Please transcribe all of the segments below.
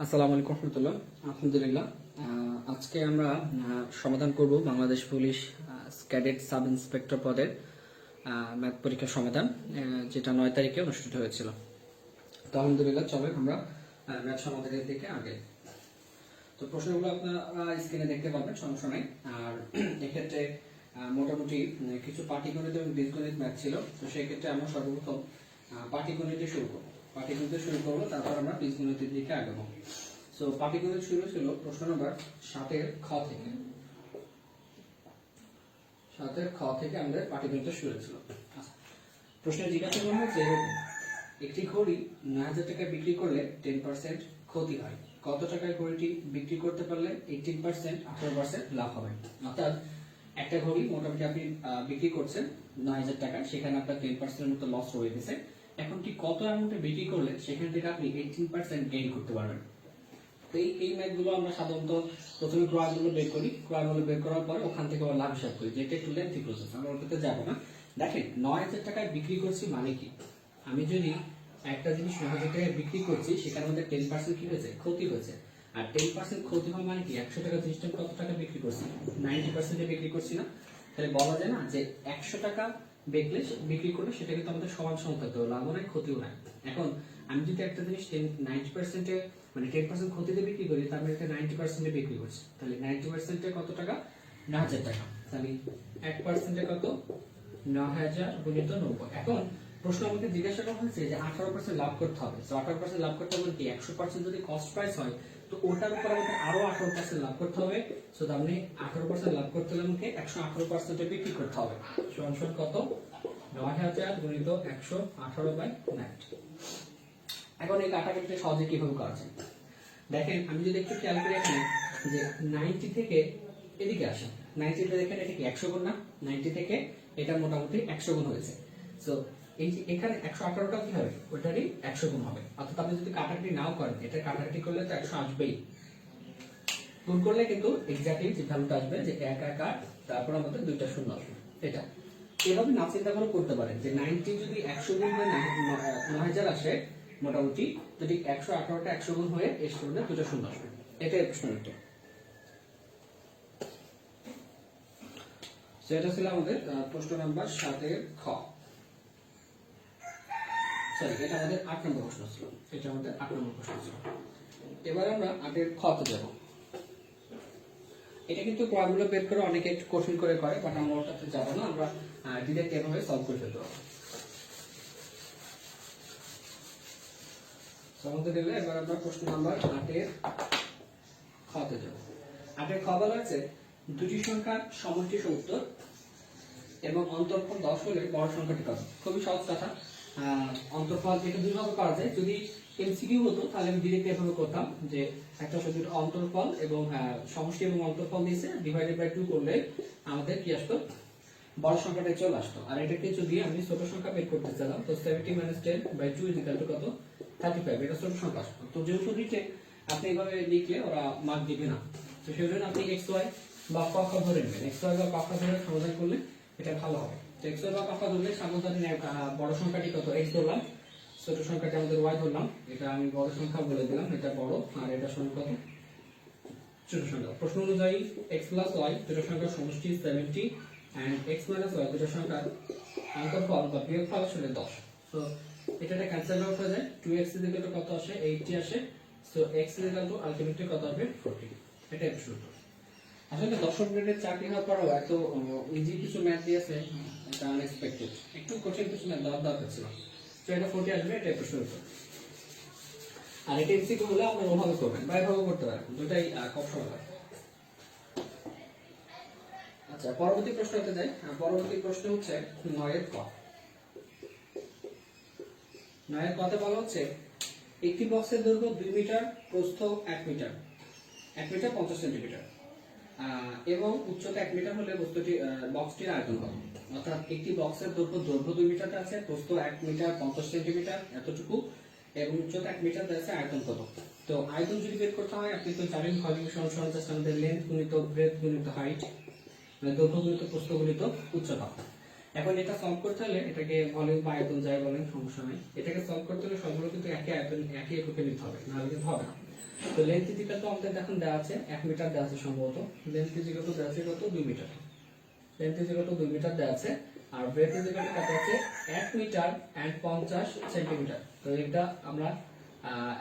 আসসালামু আলাইকুম রহমতুল্লাহ। আলহামদুলিল্লাহ। আজকে আমরা সমাধান করব Bangladesh police cadet sub inspector পদের ম্যাথ পরীক্ষার সমাধান, যেটা 9 তারিখে অনুষ্ঠিত হয়েছিল। তো আলহামদুলিল্লাহ, চলেন আমরা ম্যাথ সমাধানের দিকে আগে। তো প্রশ্নগুলো আপনারা স্ক্রিনে দেখতে পাবেন, সমস্যা নাই। আর এক্ষেত্রে মোটামুটি কিছু পাটিগণিত এবং বীজগণিত ম্যাথ ছিল। তো সেই ক্ষেত্রে আমরা সর্বপ্রথম পাটিগণিতে শুরু করব। পাটিগণিতে শুরু করবো, তারপর আমরা বীজগণিতের দিকে আগাবো। সো পাটিগণিত শুরু ছিল প্রশ্ন নম্বর 7-এর খ থেকে। 7-এর খ থেকে আমাদের পাটিগণিত শুরু ছিল। প্রশ্নের জিজ্ঞাসা করা হচ্ছে এরকম: একটি ঘড়ি 9,000 টাকায় বিক্রি করলে 10% ক্ষতি হয়, কত টাকায় ঘড়িটি বিক্রি করতে পারলে 18% 18% লাভ হবে? অর্থাৎ একটা ঘড়ি মোটামুটি আপনি বিক্রি করছেন 9,000 টাকায়, সেখানে আপনার 10% মতো লস হয়ে গেছে। এখন ঠিক কত অ্যামাউন্টে বিক্রি করলে সেখান থেকে আপনি 18% গেইন করতে পারবেন? তো এই ম্যাথগুলো আমরা সাধারণত প্রথমে ক্রয়মূল্য বের করি, ক্রয়মূল্য বের করার পরে ওখান থেকে আবার লাভ হিসাব করি, যেটা একটু লেন্থি প্রসেস, আমরা ওটাতে যাবো না। দেখেন, 9,000 টাকায় বিক্রি করছি মানে কি? আমি যদি একটা জিনিস 9,000 টাকায় বিক্রি করছি, সেখানে মধ্যে 10% কি হয়েছে? ক্ষতি হয়েছে। আর 10% ক্ষতি হয় মানে কি? 100 টাকা জিনিসটা কত টাকা বিক্রি করছি? 90% বিক্রি করছি না? তাহলে বলা যায় না যে 100 টাকা বিক্রি করলে সেটা কিন্তু আমাদের সমান সমান থাকতে হবে, লাভও নাই ক্ষতিও নাই। এখন আমি যদি একটা জিনিস 90% মানে 10% ক্ষতিতে বিক্রি করি, তার মানে 90% বিক্রি করছি, তাহলে 90% কত টাকা? 9,000 টাকা। তাহলে 1% কত? 9,000 গুণিত 90। এখন প্রশ্ন আমাকে জিজ্ঞাসা করা হয়েছে যে 18% লাভ করতে হবে। তো 18% লাভ করতে হবে কি? 100% যদি কস্ট প্রাইস হয়, তো ওটার উপর আমাদের আরো 18% লাভ করতে হবে। সো তার মানে 18% লাভ করতে হলে আমাকে 118% এ বিক্রি করতে হবে। সমান সমান কত? 9,000 গুণিত 118/90। এখন এই কাটাকাটিটা সহজে কিভাবে করা যায়? দেখেন, আমি যদি একটু খেয়াল করি এখানে যে 90 থেকে এদিকে আসে, 90 টা দেখেন এটা কি 100 গুণ না? 90 থেকে এটা মোটামুটি 100 গুণ হয়েছে। সো এই যে এখানে 118টা কি হবে? ওটারই 100 গুণ হবে। অর্থাৎ আপনি যদি কাটাকাটি নাও করেন, এটা কাটাকাটি করলে তো 100 আসবেই, গুণ করলে কিন্তু এক্স্যাক্টলি যে ভ্যালুটা আসবে, যে 1 1 8, তারপর আমাদের দুইটা শূন্য আসবে। এটা এভাবে না চিন্তা করে করতে পারেন যে 90 যদি 100 গুণ হয়ে 9,000 আসে, মোটামুটি যদি 118টা 100 গুণ হয়ে এর সামনে দুটো শূন্য আসবে। এটাই প্রশ্নের উত্তর। সেটা ছিল আমাদের প্রশ্ন নাম্বার 7-এর খ। সরি, এটা আমাদের 8 নম্বর প্রশ্ন ছিল। এটা আমাদের 8 নম্বর প্রশ্ন ছিল। এবার আমরা 8-এর খ তে যাব। এটা কিন্তু ক্রয়মূল্য বের করে অনেকে একটু কঠিন করে করে, বাট আমরা ওটাতে যাব না, আমরা ডিরেক্ট এভাবে সলভ করে ফেলতে পারবো। এবার আমরা প্রশ্ন নাম্বার 8-এর খ তে যাব। 8-এর খ বলা আছে দুটি সংখ্যার সমষ্টি 70 এবং অন্তরফল 10 হলে বড় সংখ্যাটি কত? খুবই সহজ কথা। অন্তরফল এটা দুই ভাবে করা যায়। যদি এমসিকিউ হতো তাহলে আমি ডিরেক্ট এভাবে করতাম যে একটা সংখ্যার অন্তরফল এবং সমষ্টি এবং অন্তরফল দিয়েছে, ডিভাইডেড বাই 2 করলে আমাদের কি আসতো? বড় সংখ্যাটা চলে আসতো। আর এটাকে যদি আমি ছোট সংখ্যা বের করতে চাইলাম, তো 70 - 10/2 = কত? 35। এটা ছোট সংখ্যা আসতো। তো যেহেতু নিচে আপনি এইভাবে লিখলে ওরা মার্ক দিবে না, তো সেই জন্য আপনি x y বা ক খ ধরে নেবেন। x y বা ক খ ধরে সমাধান করলে এটা ভালো হবে। তো x y বা ক খ ধরলে সাবধানে বড় সংখ্যাটি কত? x ধরলাম, ছোট সংখ্যাটি আমাদের y ধরলাম। এটা আমি বড় সংখ্যা বলে দিলাম, এটা বড়, আর এটা সমান কত? ছোট সংখ্যা। প্রশ্ন অনুযায়ী x + y দুটো সংখ্যার সমষ্টি 70 and x - y দুটো সংখ্যার অন্তরফল বা বিয়োগফল আসলে 10। সো এটা ক্যান্সেল আউট হয়ে যায়। 2x কত আসে? 80 আসে। সো x আলটিমেটলি কত হবে? 40। এটাই প্রশ্ন। আসলে 10ম গ্রেডের চাকরি হওয়ার পরও এত ইজি কিছু ম্যাথ দিয়েছে, এটা আনএক্সপেক্টেড। একটু কঠিন কিছু ম্যাথ দেওয়ার দরকার ছিল। তো এটা 40 আসবে, এটাই প্রশ্ন উত্তর। আর এটা এমসিকিউ হলে আপনারা ওভাবে করবেন বা এভাবে করতে পারেন, দুটাই খুব সহজ হয়। আচ্ছা, পরবর্তী প্রশ্নতে যাই। পরবর্তী প্রশ্ন হচ্ছে 9-এর ক। 9-এর কতে বলা হচ্ছে একটি বক্সের দৈর্ঘ্য 2 মিটার, প্রস্থ 1 মিটার, 1 মিটার 50 সেন্টিমিটার এবং উচ্চতা 1 মিটার হলে বক্সটির আয়তন কত? অর্থাৎ একটি বক্সের দৈর্ঘ্য 2 মিটার আছে, প্রস্থ 1 মিটার 50 সেন্টিমিটার এতটুকু, এবং উচ্চতা 1 মিটার আছে, আয়তন কত? তো আয়তন যদি বের করতে হয়, আপনি তো জানেন ভলিউম সমান আমাদের লেন্থ গুণিত ব্রেথ গুণিত হাইট, মানে দৈর্ঘ্য গুণিত প্রস্থ গুণিত উচ্চতা। এখন এটা সলভ করতে হলে এটাকে ভলিউম বা আয়তন যাই বলেন সমস্যা নাই, এটাকে সলভ করতে হলে সবগুলো কিন্তু একই আয়তন একই এককে নিতে হবে, নাহলে কিন্তু হবে না। তো লেন্থ ইজিক্যাল টু আমাদের এখন দেওয়া আছে 1 মিটার দেওয়া আছে সম্ভবত। লেন্থ ইজিক্যাল টু দেওয়া আছে কত 2 metre. Length is equal to 2 metre দেওয়া আছে আর ব্রেথ ইজিক্যাল টু কত আছে 1 মিটার এন্ড 50 সেন্টিমিটার। তো এটা আমরা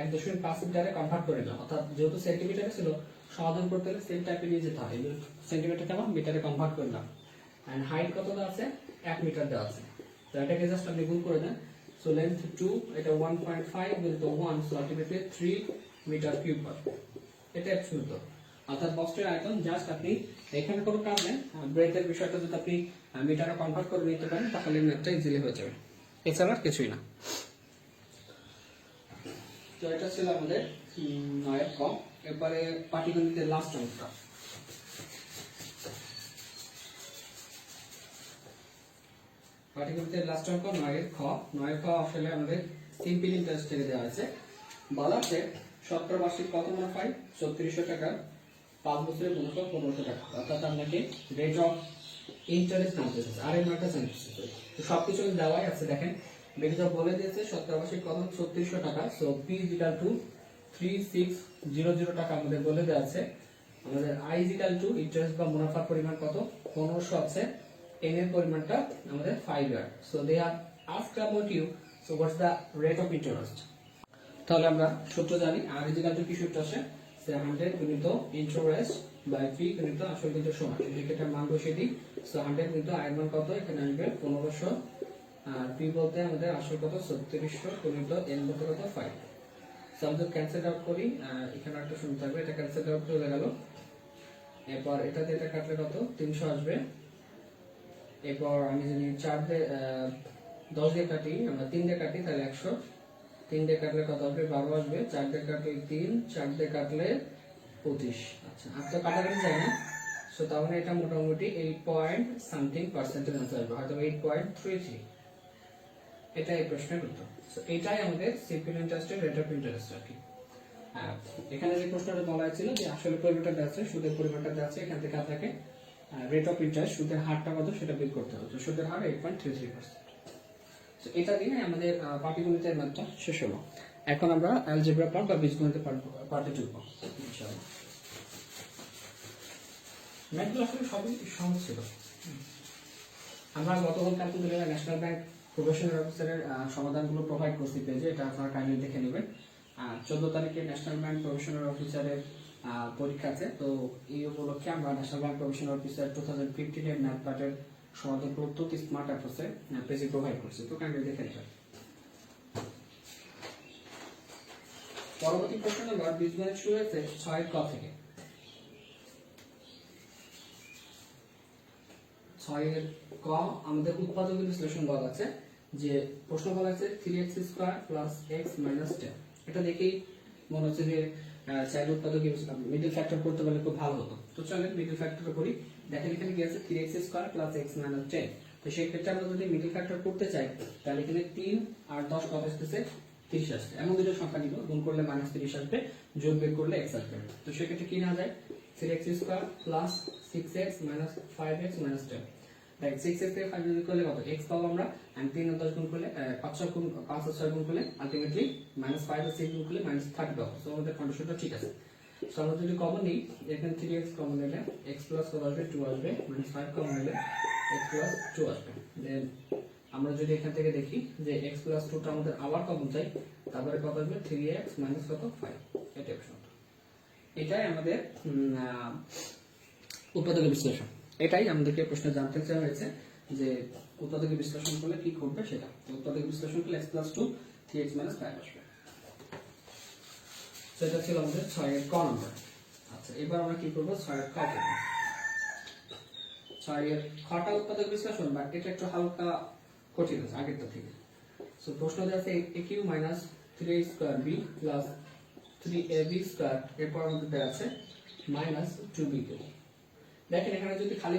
1.5 মিটারে কনভার্ট করে নিলাম, অর্থাৎ যেহেতু সেন্টিমিটারে ছিল সমাধান করতে হলে সেম টাইপে নিয়ে যেতে হয়। সেন্টিমিটারকে আমরা মিটারে কনভার্ট করলাম এন্ড হাইট কত দেওয়া আছে 1 মিটার দেওয়া আছে। তো এটাকে জাস্ট আপনি গুণ করে দেন। সো লেন্থ 2 এটা 1.5 into 1 so ultimately 3 metre cube হবে। এটা অ্যাকচুয়ালি তো অর্থাৎ বক্সের আয়তন জাস্ট আপনি এখানে কোনো কাজ নেই, ব্রেথের বিষয়টা যদি আপনি মিটারে কনভার্ট করে নিতে পারেন তাহলে ম্যাথটা ইজিলি হয়ে যাবে, এছাড়া কিছুই না। তো এটা ছিল আমাদের 9 ক। এবারে পাটিগণিতের লাস্ট অঙ্কটা। পাটিগণিতের লাস্ট অঙ্ক 9 খ। 9 খ আসলে আমাদের সিম্পল ইন্টারেস্ট থেকে দেওয়া আছে। বলা আছে শতকরা বার্ষিক কত মুনাফা হয় 3600 টাকা, 5 বছরের মুনাফা 1500 টাকা। অর্থাৎ আপনাকে রেট অফ ইন্টারেস্ট জানতে চাইছে, আর এর মানটা জানতে চাইছে। তো সবকিছু দেওয়াই আছে, দেখেন বেগটা বলে দিয়েছে শতকরা বার্ষিক কত 3600 টাকা। সো p ইকুয়াল টু 3600 টাকা আমাদের বলে দেওয়া আছে। আমাদের i ইকুয়াল টু ইন্টারেস্ট বা মুনাফার পরিমাণ কত 1500 আছে, n এর পরিমাণটা আমাদের 5 year. So they are asked about you, so what's the rate of interest. তাহলে আমরা সূত্র জানি, r ইকুয়াল টু কি সূত্র আসে 100 গুণিত ইন্টারেস্ট বাই p গুণিত আসল কিন্তু সমান। এটাকে মান বসিয়ে দিই। সো 100 গুণিত i এর মান কত এখানে আসবে 1500 আর p বলতে আমাদের আসল কত 3600 গুণিত n বলতে কত 5। সো আমরা ক্যান্সেল আউট করি, এখানে একটা শূন্য থাকবে, এটা ক্যান্সেল আউট হয়ে গেল। এরপর এটা দিয়ে এটা কাটলে কত 300 আসবে। এরপর আমি যদি 4 দিয়ে 10 দিয়ে কাটি, আমরা 3 দিয়ে কাটি তাহলে 100, 3 দিয়ে কাটলে কত আসবে 12 আসবে, 4 দিয়ে কাটলে 3, 4 দিয়ে কাটলে 25। আচ্ছা আর তো কাটাকাটি যায় না, সো তার মানে এটা মোটামুটি 8.something% আনসার আসবে, হয়তো 8.33। এটা এই প্রশ্নের উত্তর। সো এটাই আমাদের সিম্পল ইন্টারেস্টের রেট অফ ইন্টারেস্ট আর কি। এখানে যে প্রশ্নটা বলা হয়েছিল যে আসলে পরিমাণটা দেওয়া আছে, সুদের পরিমাণটা দেওয়া আছে, এখান থেকে আপনাকে রেট অফ ইন্টারেস্ট সুদের হারটা কত সেটা বের করতে হবে। তো সুদের হার 8.33%। তো এটা দিয়ে আমাদের পাটিগণিতের ম্যাথটা শেষ হলো। এখন আমরা অ্যালজেব্রা পার্ট বা বীজগণিতের পার্টে ঢুকব ইনশাআল্লাহ। ম্যাথগুলো আসলে সবই সহজ ছিল। আমরা গতকাল ক্যালকুলেটর ন্যাশনাল ব্যাংক প্রফেশনাল অফিসারের সমাধানগুলো প্রোভাইড করছি পেজে, এটা আপনারা কাইন্ডলি দেখে নেবেন। 14 তারিখে ন্যাশনাল ব্যাংক প্রফেশনাল অফিসারের পরীক্ষা আছে, তো এই উপলক্ষে আমরা ন্যাশনাল ব্যাংক প্রফেশনাল অফিসার 2015 এর ম্যাথ পার্টের সমাধান প্রস্তুতি স্মার্ট অ্যাপ্রোচে পেজে প্রোভাইড করছি, তো কাইন্ডলি দেখে নেবেন। পরবর্তী প্রশ্ন নাম্বার বীজগণিত শুরু হয়েছে 6 ক থেকে। 6 ক আমাদের উৎপাদক বিশ্লেষণ বলা আছে, যে প্রশ্ন বলা আছে 3x² + x - 10। এটা দেখেই মনে হচ্ছে যে চাইল্ড উৎপাদক মিডল ফ্যাক্টর করতে পারলে খুব ভালো হতো। তো চলেন মিডল ফ্যাক্টর করি। দেখেন এখানে কি আছে 3x² + x - 10। তো সেই ক্ষেত্রে আমরা যদি মিডল ফ্যাক্টর করতে চাই তাহলে এখানে 3 আর 10 কত আসছে 30 আসছে। এমন দুটো সংখ্যা নিব, গুণ করলে -30 আসবে, যোগ বিয়োগ করলে x আসবে। তো সেই ক্ষেত্রে কি নেওয়া যায় 3x² + 6x - 5x - 10। Right, 6x থেকে 5 যোগ করলে কত x পাবো আমরা, এন্ড 3 আর 10 গুণ করলে 5 আর 6 গুণ করলে আলটিমেটলি -5 আর 6 গুণ করলে -30 পাবো। সো আমাদের কন্ডিশনটা ঠিক আছে। সো আমরা যদি কমন নিই, এখানে 3x কমন নিলে x প্লাস কত আসবে 2 আসবে, -5 কমন নিলে x প্লাস 2 আসবে। দেন আমরা যদি এখান থেকে দেখি যে x প্লাস 2 টা আমাদের আবার কমন চাই, তারপরে কত আসবে 3x মাইনাস কত 5। এটাই প্রশ্ন, এটাই আমাদের উৎপাদকের বিশ্লেষণ। এটাই আমাদেরকে প্রশ্ন জানতে চাওয়া হয়েছে যে উৎপাদকের বিশ্লেষণ করলে কি করবে সেটা। তো উৎপাদকের বিশ্লেষণ করলে x প্লাস 2 3x মাইনাস 5 আসবে। তো এটা ছিল আমাদের 6 এর ক নাম্বার। আচ্ছা এবার আমরা কি করব 6 এর খ করব। 6 এর খটা উৎপাদক বিশ্লেষণ, বাট এটা একটু হালকা কঠিন আছে আগেরটা থেকে। সো প্রশ্ন আছে aq minus 3a² b plus 3ab², এরপর আমাদের আছে মাইনাস 2bq। দেখেন এখানে যদি খালি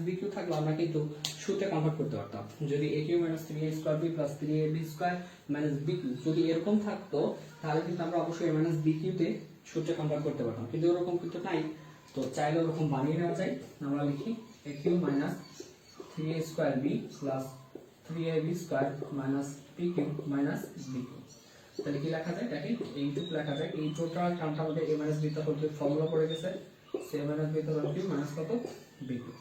-bq থাকলো আমরা কিন্তু সূত্রে কনভার্ট করতে পারতাম। যদি aq - 3a² b + 3ab² - bq যদি এরকম থাকতো তাহলে কিন্তু আমরা অবশ্যই -bq তে সূত্রে কনভার্ট করতে পারতাম, কিন্তু এরকম কিন্তু নাই। তো চাইলে এরকম বানিয়ে নেওয়া যায়। আমরা লিখি aq - 3a² b + 3ab² - pq - bq। তাহলে কি লেখা যায় দেখেন এইটুকু লেখা যায়, এই টোটাল টার্মটা আমাদের a মাইনাস বি তখন ফর্মুলা পড়ে গেছে সি মাইনাস বি তখন কিউ মাইনাস কত বি কিউ।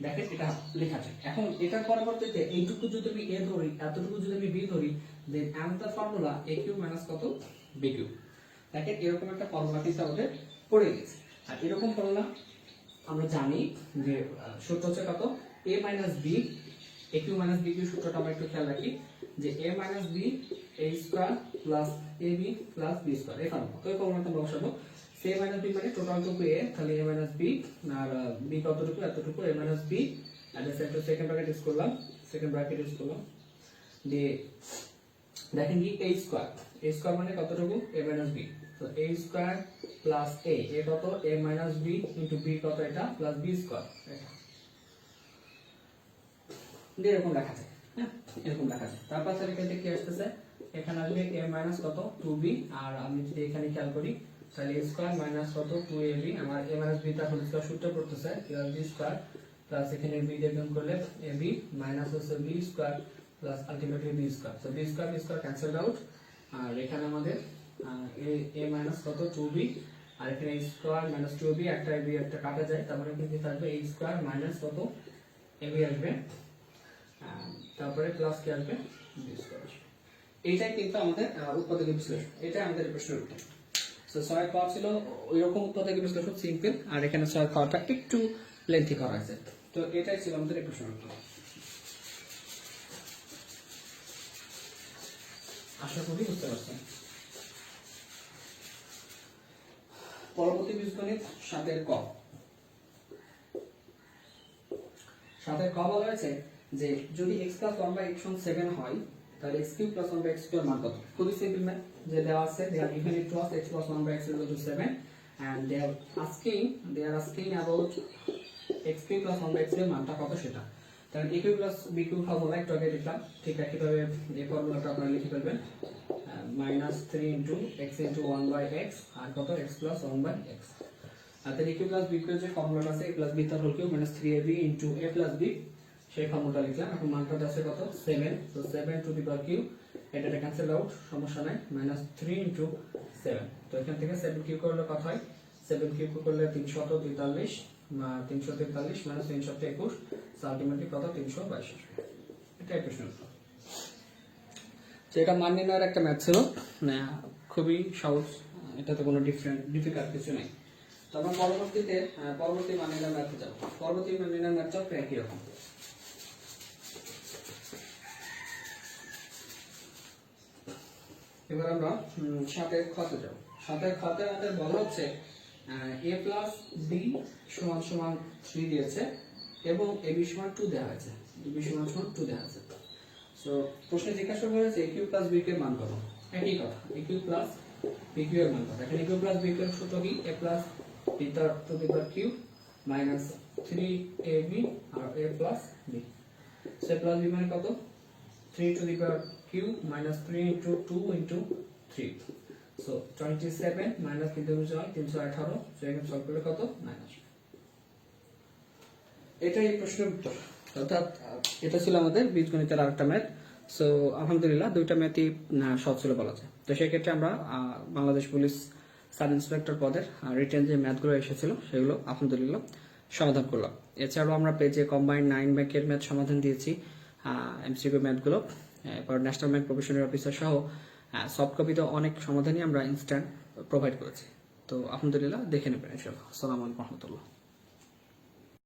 দেখেন এটা লেখা যায়। এখন এটার পরবর্তীতে এইটুকু যদি আমি a ধরি, এতটুকু যদি আমি b ধরি, then another formula a cube minus কত b কিউ। দেখেন এরকম একটা ফর্মুলা কিন্তু আমাদের পড়ে গেছে। আর এরকম ফর্মুলা আমরা জানি যে সূত্র হচ্ছে কত a minus b a cube minus b cube. সূত্রটা আমরা একটু খেয়াল রাখি যে a minus b a square plus ab plus b square. এই ফর্মুলা তো এই ফর্মুলাটা আমরা বসাবো। a মাইনাস b মানে টোটাল টুকু a, তাহলে a মাইনাস b আর b কতটুকু এতটুকু a মাইনাস b আর সেকেন্ড ব্র্যাকেট ইউজ করলাম, দিয়ে দেখেন কি a স্কয়ার মানে কতটুকু a মাইনাস b, তো a স্কয়ার প্লাস a কত a minus b into b কত এটা প্লাস b স্কয়ার, এটা দিয়ে এরকম লেখা যায়। হ্যাঁ এরকম লেখা যায়। তারপর স্যার এখানে কি আসতেছে, এখানে আসবে a মাইনাস কত 2b, আর আমি যদি এখানে খেয়াল করি তাহলে a স্কয়ার মাইনাস কত 2ab, আমার a মাইনাস b টা হোল স্কয়ার সূত্র পড়তেছে b স্কয়ার প্লাস এখানে b দিয়ে গুণ করলে ab মাইনাস হচ্ছে b square plus ultimately b square. So b square cancel out, আর এখানে আমাদের a মাইনাস কত 2b, আর এখানে a স্কয়ার মাইনাস 2b একটা b একটা কাটা যায়, তারপরে কি থাকবে a স্কয়ার মাইনাস কত ab আসবে, তারপরে প্লাস কি আসবে b স্কয়ার। এইটাই কিন্তু আমাদের উৎপাদক বিশ্লেষণ, এটাই আমাদের প্রশ্নের উত্তর। সো 6 পাওয়া ছিল ওইরকম উৎপাদক বিশ্লেষণ সিম্পল, আর এখানে 6 পাওয়াটা একটু লেন্থি করা হয়েছে। তো এটাই ছিল আমাদের এই প্রশ্নের উত্তর। আশা করি বুঝতে পারছেন। পরবর্তী বীজগণিত 7 ক। 7 ক বলা হয়েছে যে যদি x + 1/x = 7 হয় তাহলে x³ + 1/x² এর মান কত। খুবই সিম্পল ম্যাথ, যে দেওয়া আছে they are given it to us x + 1/x = 7 and they are asking about x³ + 1/x এর মানটা কত সেটা। তাহলে a³ + b³ ফর্মুলা একটু আগে লিখলাম, ঠিক একইভাবে এই ফর্মুলাটা আপনারা লিখে ফেলবেন -3 × x × 1/x আর কত x + 1/x। আর তাহলে a³ + b³ যে ফর্মুলাটা আছে a + b তার whole cube -3ab × a + b, সেই ফর্মুলাটা লিখলাম। এখন মানটা আছে কত 7, তো 7 টু দি পাওয়ার কিউব, এটা ক্যান্সেল আউট সমস্যা নাই, -3 × 7। তো এখান থেকে 7 কিউব করলে কত হয়, 7 কিউব করলে 343 343 - 321, সো আলটিমেটলি কত 322। এটাই প্রশ্ন উত্তর। তো এটা মান নির্ণয়ের একটা ম্যাথ ছিল, খুবই সহজ, এটাতে কোনো ডিফিকাল্ট কিছু নাই। তখন পরবর্তী মান নির্ণয়ের ম্যাথে যাব। পরবর্তী মান নির্ণয়ের ম্যাথটাও একই রকম। এবার আমরা 7 খতে যাব। 7 খতে আমাদের বলা হচ্ছে a + b = 3 দিয়েছে এবং ab = 2 দেওয়া হয়েছে, ab = 2 দেওয়া আছে। সো প্রশ্নে জিজ্ঞাসা করা হয়েছে a³ + b এর মান কত। একই কথা, a³ + b³ এর মান কত। এখানে a³ + b³ এর সূত্র কি a + b to the power cube -3ab আর a + b। So a + b মানে কত 3 to the power cube -3 × 2 × 3, so 27 - 318, so এখানে সলভ করলে কত 9 আসবে। এটাই এই প্রশ্নের উত্তর। অর্থাৎ এটা ছিল আমাদের বীজগণিতের আরেকটা ম্যাথ। সো আলহামদুলিল্লাহ দুইটা ম্যাথই সহজ ছিল বলা যায়। তো সেক্ষেত্রে আমরা বাংলাদেশ পুলিশ সাব ইন্সপেক্টর পদের রিটেন যে ম্যাথগুলো এসেছিল সেগুলো আলহামদুলিল্লাহ সমাধান করলাম। এছাড়াও আমরা পেজে কম্বাইন্ড 9 ব্যাংকের ম্যাথ সমাধান দিয়েছি, এমসিকিউ ম্যাথগুলো, এরপর ন্যাশনাল ব্যাংক প্রফেশনাল অফিসার সহ সফট কপিতে অনেক সমাধানই আমরা ইনস্ট্যান্ট প্রোভাইড করেছি। তো আলহামদুলিল্লাহ দেখে নেবেন এসব। আসসালামু আলাইকুম রহমতুল্লাহ।